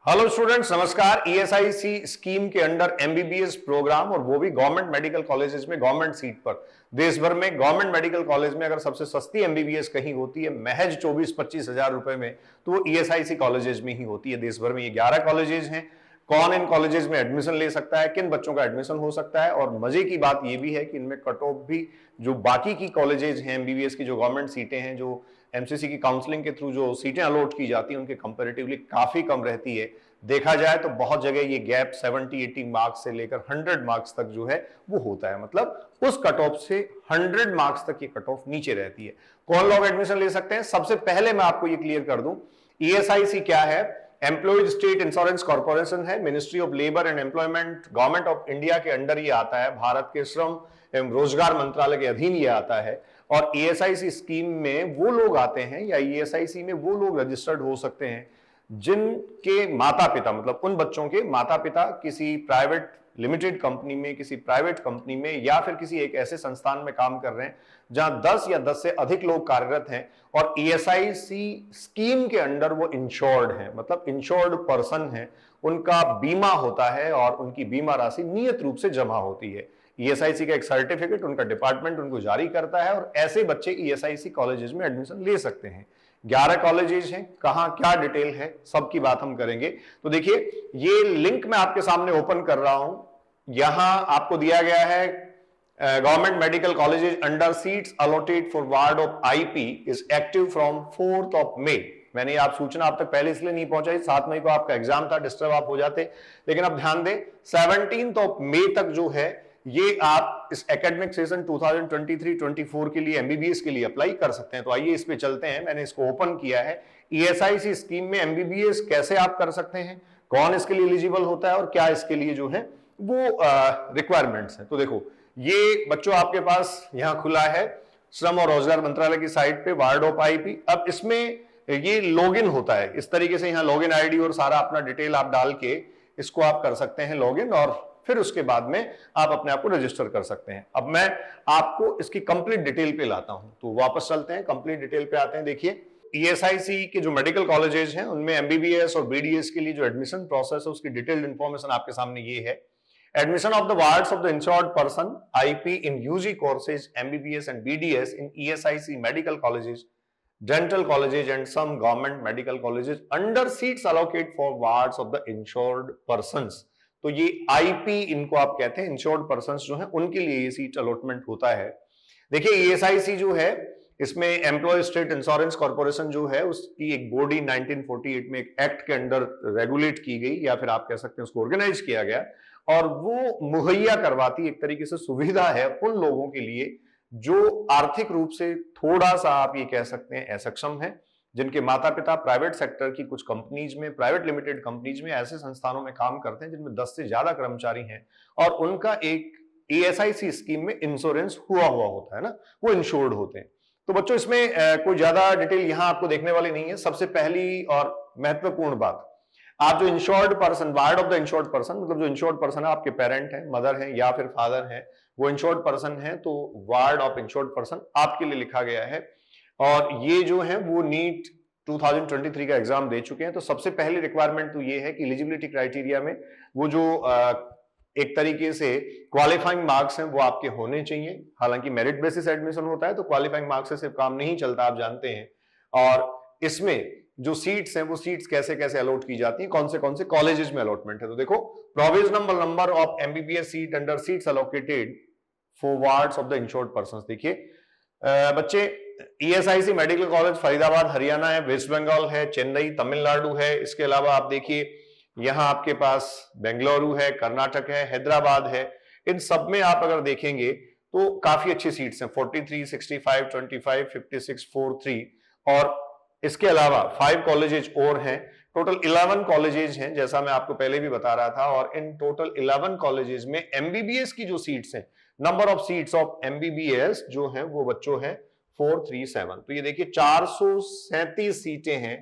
Hello students, नमस्कार। ESIC scheme के under MBBS programme और वो भी गवर्नमेंट मेडिकल कॉलेजेस में गवर्नमेंट सीट पर। देश भर में गवर्नमेंट मेडिकल कॉलेज में अगर सबसे सस्ती एमबीबीएस कहीं होती है महज 24-25 हजार रुपए में, तो वो ईएसआईसी कॉलेजेस में ही होती है। देश भर में ये 11 कॉलेजेस हैं। कौन इन कॉलेजेस में एडमिशन ले सकता है, किन बच्चों का एडमिशन हो सकता है, और मजे की बात ये भी है कि इनमें कट ऑफ भी जो बाकी की कॉलेजेस हैं एमबीबीएस की, जो गवर्नमेंट सीटें हैं, जो एमसीसी की काउंसलिंग के थ्रू जो सीटें अलॉट की जाती हैं, उनके कंपैरेटिवली काफी कम रहती है। देखा जाए तो बहुत जगह ये गैप 70-80 मार्क्स से लेकर 100 मार्क्स तक जो है वो होता है। मतलब उस कट ऑफ से 100 मार्क्स तक ये कट ऑफ नीचे रहती है। कौन लोग एडमिशन ले सकते हैं? सबसे पहले मैं आपको ये क्लियर कर दूं, ईएसआईसी क्या है। एम्प्लॉयज स्टेट इंश्योरेंस कॉर्पोरेशन है, ministry of labour and employment, government of India के अंडर ये आता है। भारत के श्रम एवं रोजगार मंत्रालय के अधीन ये आता है। और ईएसआईसी स्कीम में वो लोग आते हैं, या ईएसआईसी में वो लोग रजिस्टर्ड हो सकते हैं जिनके माता पिता, मतलब उन बच्चों के माता पिता किसी प्राइवेट लिमिटेड कंपनी में, किसी प्राइवेट कंपनी में, या फिर किसी एक ऐसे संस्थान में काम कर रहे हैं जहां 10 या 10 से अधिक लोग कार्यरत हैं और ईएसआईसी स्कीम के अंडर वो इंश्योर्ड हैं, मतलब इंश्योर्ड पर्सन हैं। उनका बीमा होता है और उनकी बीमा राशि नियत रूप से जमा होती है। ईएसआईसी का एक सर्टिफिकेट उनका डिपार्टमेंट उनको जारी करता है और ऐसे बच्चे ईएसआईसी कॉलेजेस में एडमिशन ले सकते हैं। 11 कॉलेजेस हैं, कहां क्या डिटेल है सबकी बात हम करेंगे। तो देखिए, ये लिंक मैं आपके सामने ओपन कर रहा हूं। यहां आपको दिया गया है government medical colleges under seats allotted for ward of IP is active from 4th of May। मैंने आप सूचना आप तक पहले इसलिए नहीं पहुंचाई, 7 मई को आपका एग्जाम था, डिस्टर्ब आप हो जाते। लेकिन अब ध्यान दें, 17th of May तक जो है ये आप इस एकेडमिक सेशन 2023-24 के लिए एमबीबीएस के लिए अप्लाई कर सकते हैं। तो आइए इस पे चलते हैं। मैंने इसको ओपन किया है। ईएसआईसी स्कीम में एमबीबीएस कैसे आप कर सकते हैं, कौन इसके लिए एलिजिबल होता है और क्या इसके लिए जो है वो रिक्वायरमेंट्स हैं। तो देखो, ये बच्चों आपके पास यहां खुला है श्रम और रोजगार मंत्रालय की साइट पे, वार्ड ऑफ आईपी। अब इसमें ये लॉगिन होता है इस तरीके से, यहां लॉगिन आईडी और सारा अपना डिटेल आप डाल के इसको आप कर सकते हैं लॉगिन, और फिर उसके बाद में आप अपने आप को रजिस्टर कर सकते हैं। अब मैं आपको इसकी कंप्लीट डिटेल पे लाता हूं, तो वापस चलते हैं, कंप्लीट डिटेल पे आते हैं। देखिए, ईएसआईसी के जो मेडिकल कॉलेजेस हैं उनमें एमबीबीएस और बीडीएस के लिए जो एडमिशन प्रोसेस है उसकी डिटेल्ड इंफॉर्मेशन आपके सामने ये है। Admission of the wards of the insured person IP in UG courses MBBS and BDS in ESIC medical colleges, dental colleges and some government medical colleges under seats allocated for wards of the insured persons। तो ये IP इनको आप कहते हैं, insured persons जो हैं उनके लिए ये सीट अलॉटमेंट होता है। देखिए, ईएसआईसी जो है इसमें एम्प्लॉय स्टेट इंश्योरेंस कॉर्पोरेशन जो है उसकी एक बॉडी 1948 में एक एक्ट के अंडर रेगुलेट की गई, या फिर आप कह सकते हैं उसको ऑर्गेनाइज किया गया, और वो मुहैया करवाती एक तरीके से सुविधा है उन लोगों के लिए जो आर्थिक रूप से थोड़ा सा आप ये कह सकते हैं असक्षम है, जिनके माता पिता प्राइवेट सेक्टर की कुछ कंपनीज में, प्राइवेट लिमिटेड कंपनीज में, ऐसे संस्थानों में काम करते हैं जिनमें 10 से ज्यादा कर्मचारी हैं और उनका एक ईएसआईसी स्कीम में इंश्योरेंस हुआ होता है ना, वो इंश्योर्ड होते हैं। तो बच्चों, इसमें कोई ज्यादा डिटेल यहां आपको देखने वाली नहीं है। सबसे पहली और महत्वपूर्ण बात, आप जो insured person, ward of the insured person, मतलब जो इंश्योर्ड पर्सन है आपके पेरेंट है, मदर है या फिर फादर है, वो इंश्योर्ड पर्सन है, तो वार्ड ऑफ इंश्योर्ड पर्सन आपके लिए लिखा गया है। और ये जो है वो नीट 2023 का एग्जाम दे चुके हैं। तो सबसे पहली रिक्वायरमेंट तो ये है कि एलिजिबिलिटी क्राइटेरिया में वो जो एक तरीके से क्वालिफाइंग मार्क्स हैं वो आपके होने चाहिए। हालांकि मेरिट बेसिस एडमिशन होता है तो क्वालिफाइंग मार्क्स से सिर्फ काम नहीं चलता, आप जानते हैं। और इसमें जो सीट्स हैं वो सीट्स कैसे कैसे अलॉट की जाती हैं, कौन से कॉलेजेस में अलॉटमेंट है। तो देखो, provisional number of MBBS seat under seats allocated for wards of the insured persons. देखिए बच्चे, ESIC medical college Faridabad Haryana है, वेस्ट बंगाल है, चेन्नई तमिलनाडु है। इसके अलावा आप देखिए यहां आपके पास बेंगलुरु है, कर्नाटक है, हैदराबाद है। इन सब में आप अगर देखेंगे तो काफी अच्छी सीट्स हैं, 43, 65, 25, 56, 43। और इसके अलावा 5 कॉलेजेस और हैं। टोटल 11 कॉलेजेस हैं, जैसा मैं आपको पहले भी बता रहा था। और इन टोटल 11 कॉलेजेस में एमबीबीएस की जो सीट्स हैं, number of seats of MBBS जो हैं वो बच्चों हैं 437। तो ये देखिए 437 सीटें हैं,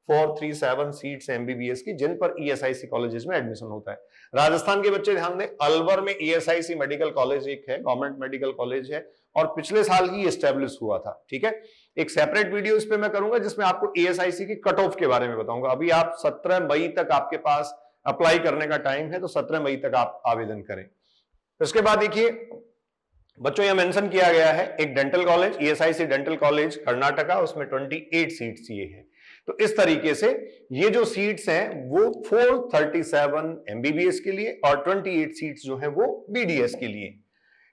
437 सीट्स एमबीबीएस की, जिन पर ईएसआईसी कॉलेजेस में एडमिशन होता है। राजस्थान के बच्चे ध्यान दें, अलवर में ईएसआईसी मेडिकल कॉलेज एक है, गवर्नमेंट मेडिकल कॉलेज है, और पिछले साल ही एस्टेब्लिश हुआ था। ठीक है, एक सेपरेट वीडियो इस पे मैं करूंगा जिसमें आपको एएसआईसी की कट ऑफ के बारे में बताऊंगा। अभी आप 17 मई तक आपके पास अप्लाई करने का टाइम है, तो 17 मई तक आप आवेदन करें। उसके बाद देखिए बच्चों, यह मेंशन किया गया है एक dental college, ESIC dental college Karnataka, उसमें 28 सीट्स ये है। तो इस तरीके से ये जो सीट्स हैं वो 437 एमबीबीएस के लिए और 28 सीट्स जो है वो बीडीएस के लिए।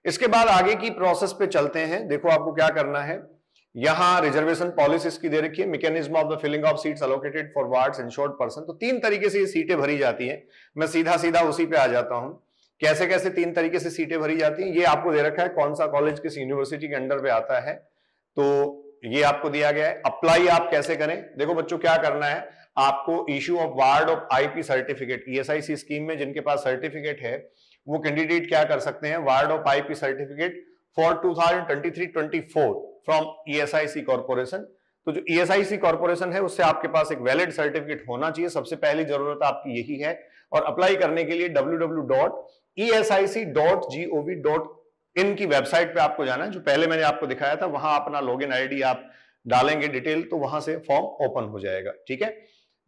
इसके बाद आगे की प्रोसेस पे चलते हैं। देखो आपको क्या करना है, यहां रिजर्वेशन पॉलिसीज की दे रखी है, mechanism of the filling of seats allocated for wards insured person. तो 3 तरीके से ये सीटें भरी जाती हैं। मैं सीधा सीधा उसी पे आ जाता हूं, कैसे कैसे 3 तरीके से सीटें भरी जाती हैं। ये आपको दे रखा है कौन सा कॉलेज किस यूनिवर्सिटी के अंडर पे आता है, तो ये आपको दिया गया है। अप्लाई आप कैसे करें, देखो बच्चों क्या करना है, आपको issue of ward of IP certificate, ESIC scheme में जिनके पास सर्टिफिकेट है वो कैंडिडेट क्या कर सकते हैं, ward of IP certificate for 2023-24 from ESIC corporation. तो जो ईएसआईसी कॉर्पोरेशन है उससे आपके पास एक वैलिड सर्टिफिकेट होना चाहिए, सबसे पहली जरूरत आपकी यही है। और अप्लाई करने के लिए www.esic.gov.in की वेबसाइट पे आपको जाना है, जो पहले मैंने आपको दिखाया था। वहां अपना लॉगिन आईडी आप डालेंगे डिटेल, तो वहां से फॉर्म ओपन हो जाएगा। ठीक है,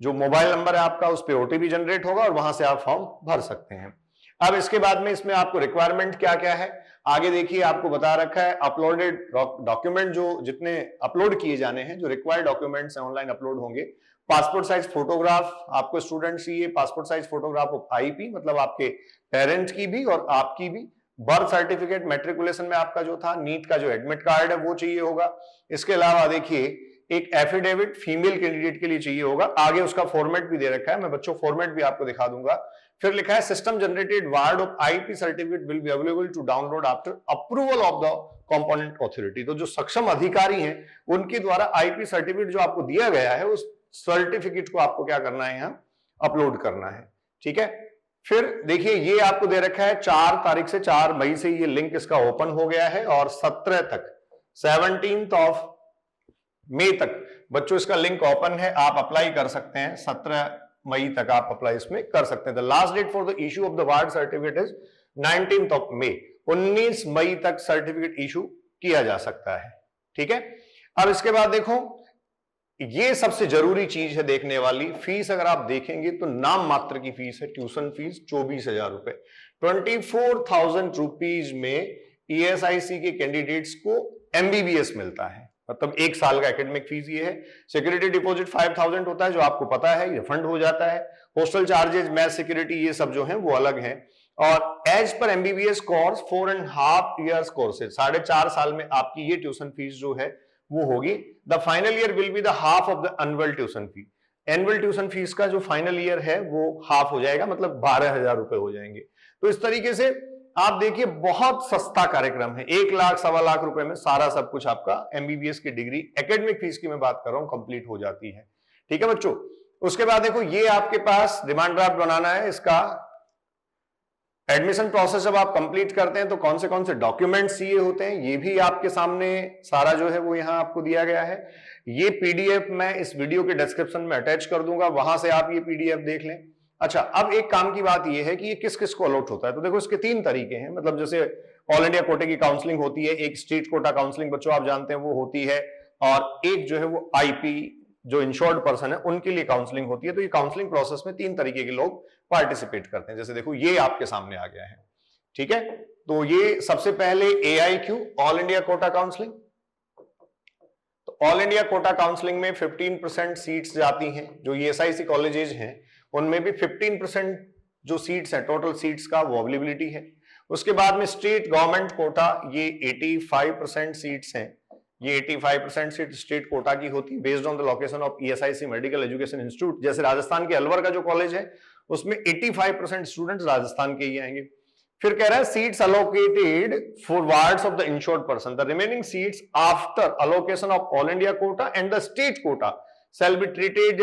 जो मोबाइल नंबर है आपका उस पर ओटीपी जनरेट होगा और वहां से आप फॉर्म भर सकते हैं। अब इसके बाद में इसमें आपको रिक्वायरमेंट क्या क्या है आगे देखिए, आपको बता रखा है अपलोडेड डॉक्यूमेंट, जो जितने अपलोड किए जाने हैं, जो रिक्वायर्ड डॉक्यूमेंट्स ऑनलाइन अपलोड होंगे। पासपोर्ट साइज फोटोग्राफ आपको स्टूडेंट चाहिए, passport size photograph of IP, मतलब आपके पेरेंट की भी और आपकी भी। बर्थ सर्टिफिकेट, मैट्रिकुलेशन में आपका जो था, नीट का जो एडमिट कार्ड है वो चाहिए होगा। इसके अलावा देखिए एक एफिडेविट फीमेल कैंडिडेट के लिए चाहिए होगा, आगे उसका फॉर्मेट भी दे रखा है, मैं बच्चों फॉर्मेट भी आपको दिखा दूंगा। फिर लिखा है system generated ward of IP certificate will be available to download after approval of the component authority. तो जो सक्षम अधिकारी हैं उनके द्वारा आईपी सर्टिफिकेट जो आपको दिया गया है उस सर्टिफिकेट को आपको क्या करना है, यहाँ अपलोड करना है। ठीक है, फिर देखिए ये आपको दे रखा है 4 तारीख से 4 मई से ये लिंक इसका ओपन हो गया है और 17 तक 17 मई तक बच्चों इसका लिंक ओपन है, आप अप्लाई कर सकते हैं। 17 मई तक आप अप्लाई इसमें कर सकते हैं। The last date for the issue of the ward certificate is 19 May, 19 मई तक सर्टिफिकेट इशू किया जा सकता है। ठीक है, अब इसके बाद देखो ये सबसे जरूरी चीज है देखने वाली, फीस अगर आप देखेंगे तो नाम मात्र की फीस है, ट्यूशन फीस 24,000 रुपए। 24,000 रुपीज में ईएसआईसी के कैंडिडेट्स को एमबीबीएस मिलता है, मतलब 1 साल का एकेडमिक फीस ये है। सिक्योरिटी डिपॉजिट 5,000 होता है, जो आपको पता है, ये फंड हो जाता है। हॉस्टल चार्जेस, मैथ सिक्योरिटी, ये सब जो है वो अलग है। और as per MBBS course 4.5 years course है, 4.5 साल में आपकी ये ट्यूशन फीस जो है वो होगी। The final year will be the half of the annual tuition fee. Annual tuition fees का जो फाइनल ईयर है वो हाफ हो जाएगा, मतलब 12,000 रुपए हो जाएंगे। तो इस तरीके से आप देखिए बहुत सस्ता कार्यक्रम है, 1 लाख 1.25 लाख रुपए में सारा सब कुछ आपका एमबीबीएस की डिग्री, एकेडमिक फीस की मैं बात कर रहा हूं, कंप्लीट हो जाती है। ठीक है बच्चों, उसके बाद देखो ये आपके पास डिमांड ड्राफ्ट बनाना है। इसका एडमिशन प्रोसेस जब आप कंप्लीट करते हैं तो कौन से डॉक्यूमेंट्स चाहिए होते हैं, ये भी आपके सामने सारा जो है वो यहां आपको दिया गया है। ये पीडीएफ मैं इस वीडियो के डिस्क्रिप्शन में अटैच कर दूंगा, वहां से आप ये पीडीएफ देख लें। अच्छा, अब एक काम की बात ये है कि ये किस किस को अलॉट होता है। तो देखो इसके 3 तरीके हैं, मतलब जैसे ऑल इंडिया कोटे की काउंसलिंग होती है, एक स्टेट कोटा काउंसलिंग बच्चों आप जानते हैं वो होती है, और एक जो है वो आईपी जो इंश्योर्ड पर्सन है उनके लिए काउंसलिंग होती है। तो ये काउंसलिंग प्रोसेस में 3 तरीके के लोग पार्टिसिपेट करते हैं। जैसे देखो ये आपके सामने आ गया है। ठीक है, तो ये सबसे पहले AIQ all India Kota counselling. तो ऑल इंडिया कोटा काउंसलिंग में 15% सीट्स जाती हैं, जो ESIC कॉलेजेस हैं उनमें भी 15% जो सीट्स हैं, टोटल सीट्स का वो अवेलेबिलिटी है। उसके बाद में स्टेट गवर्नमेंट कोटा, ये 85% सीट्स हैं, ये 85% सीट स्टेट कोटा की होती है based on the location of ESIC medical education institute. जैसे राजस्थान के अलवर का जो कॉलेज है उसमें 85% स्टूडेंट्स राजस्थान के ही आएंगे। फिर कह रहा है seats allocated for wards of the insured person, the remaining seats after allocation of all India quota and the state quota shall be treated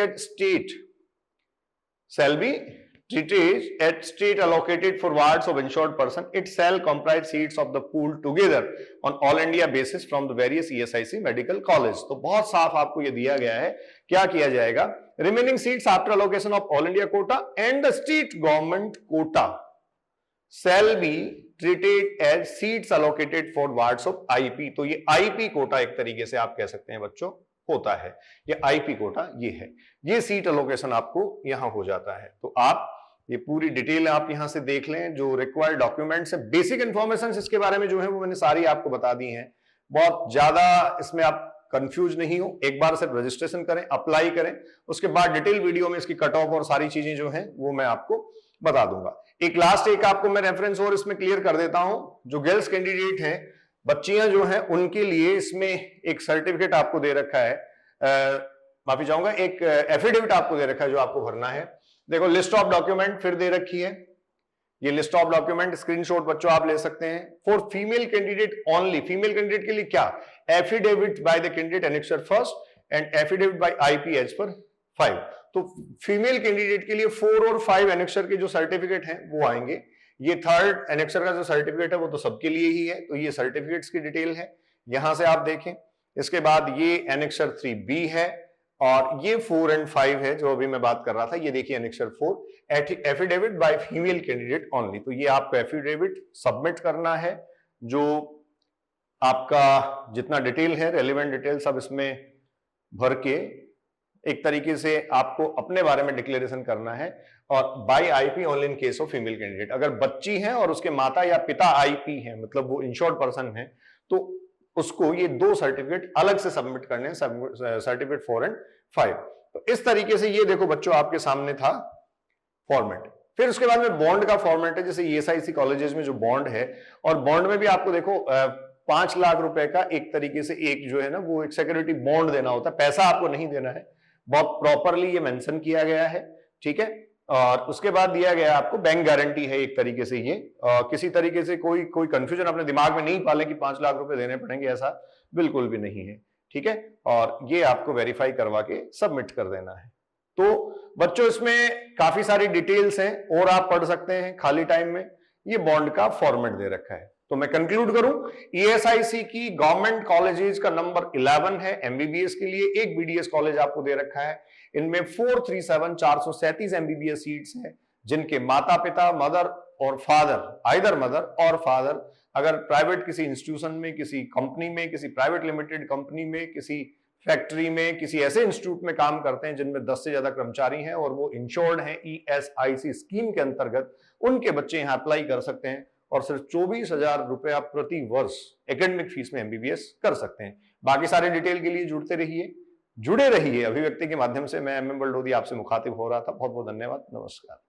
at state allocated for wards of insured person. It shall comprise seats of the pool together on all India basis from the various ESIC medical college. तो बहुत साफ आपको ये दिया गया है, क्या किया जाएगा, remaining seats after allocation of all India quota and the state government quota shall be treated as seats allocated for wards of IP। तो ये IP कोटा एक तरीके से आप कह सकते हैं बच्चों होता है, ये IP कोटा ये है, ये सीट अलोकेशन आपको यहां हो जाता है। तो आप ये पूरी डिटेल आप यहां से देख लें, जो रिक्वायर्ड डॉक्यूमेंट्स है, बेसिक इंफॉर्मेशन इसके बारे में जो है वो मैंने सारी आपको बता दी हैं। बहुत ज्यादा इसमें आप कंफ्यूज नहीं हो, एक बार सिर्फ रजिस्ट्रेशन करें, अप्लाई करें, उसके बाद डिटेल वीडियो में इसकी कट ऑफ और सारी चीजें जो हैं वो मैं आपको बता दूंगा। एक लास्ट एक आपको मैं रेफरेंस और इसमें क्लियर कर देता हूं, जो गर्ल्स कैंडिडेट हैं, बच्चियां जो हैं, उनके लिए इसमें एक सर्टिफिकेट आपको दे रखा है, माफी चाहूंगा, एक एफिडेविट आपको दे रखा है जो आपको भरना है। देखो लिस्ट ऑफ डॉक्यूमेंट फिर दे रखी है, ये लिस्ट ऑफ डॉक्यूमेंट स्क्रीनशॉट बच्चों आप ले सकते हैं। For female candidate only, female candidate के लिए क्या, affidavit by the candidate annexure first and affidavit by IP as per 5। तो फीमेल कैंडिडेट के लिए 4 और 5 एनेक्सर के जो सर्टिफिकेट हैं वो आएंगे। ये थर्ड एनेक्सर का जो सर्टिफिकेट है वो तो सबके लिए ही है, तो ये सर्टिफिकेट्स की डिटेल है, यहां से आप देखें। इसके बाद ये एनेक्सर 3B है और ये 4 और 5 है जो अभी मैं बात कर रहा था, ये देखिए annexure 4, affidavit by female candidate only. तो ये आपको एफिडेविट सबमिट करना है, जो आपका जितना डिटेल है, रेलिवेंट डिटेल सब इसमें भर के एक तरीके से आपको अपने बारे में डिक्लेरेशन करना है। और by IP only in case of female candidate, अगर बच्ची है और उसके माता या पिता आईपी है, मतलब वो इंश्योर्ड पर्सन है, तो उसको ये 2 सर्टिफिकेट अलग से सबमिट करने हैं, सर्टिफिकेट 4 और 5। तो इस तरीके से ये देखो बच्चों आपके सामने था फॉर्मेट। फिर उसके बाद में बॉन्ड का फॉर्मेट है, जैसे ईएसआईसी कॉलेजेस में जो बॉन्ड है, और बॉन्ड में भी आपको देखो 5 लाख रुपए का एक तरीके से एक जो है ना वो एक सिक्योरिटी बॉन्ड देना होता है, पैसा आपको नहीं देना है, बहुत प्रॉपरली ये मेंशन किया गया है, ठीक है। और उसके बाद दिया गया आपको बैंक गारंटी है एक तरीके से, ये किसी तरीके से कोई कंफ्यूजन अपने दिमाग में नहीं पाले कि 5 लाख रुपए देने पड़ेंगे, ऐसा बिल्कुल भी नहीं है, ठीक है। और ये आपको वेरीफाई करवा के सबमिट कर देना है। तो बच्चों इसमें काफी सारी डिटेल्स हैं और आप पढ़ सकते हैं खाली टाइम में, ये बॉन्ड का फॉर्मेट दे रखा है। तो मैं कंक्लूड करूं, ईएसआईसी की गवर्नमेंट कॉलेजेस का नंबर 11 है एमबीबीएस के लिए, एक बीडीएस कॉलेज आपको दे रखा है। इनमें 437 एमबीबीएस सीट्स हैं, जिनके माता पिता, मदर और फादर, आइदर मदर और फादर, अगर प्राइवेट किसी इंस्टीट्यूशन में, किसी कंपनी में, किसी प्राइवेट लिमिटेड कंपनी में, किसी फैक्ट्री में, किसी ऐसे इंस्टीट्यूट में काम करते हैं जिनमें 10 से ज्यादा कर्मचारी हैं और वो इंश्योर्ड हैं ईएसआईसी स्कीम के अंतर्गत, उनके बच्चे यहां अप्लाई कर सकते हैं और सिर्फ 24,000 रुपया प्रति वर्ष एकेडमिक फीस में एमबीबीएस कर सकते हैं। बाकी सारे डिटेल के लिए जुड़े रहिए अभिव्यक्ति के माध्यम से। मैं MM बलडोदी आपसे मुखातिब हो रहा था। बहुत बहुत धन्यवाद, नमस्कार।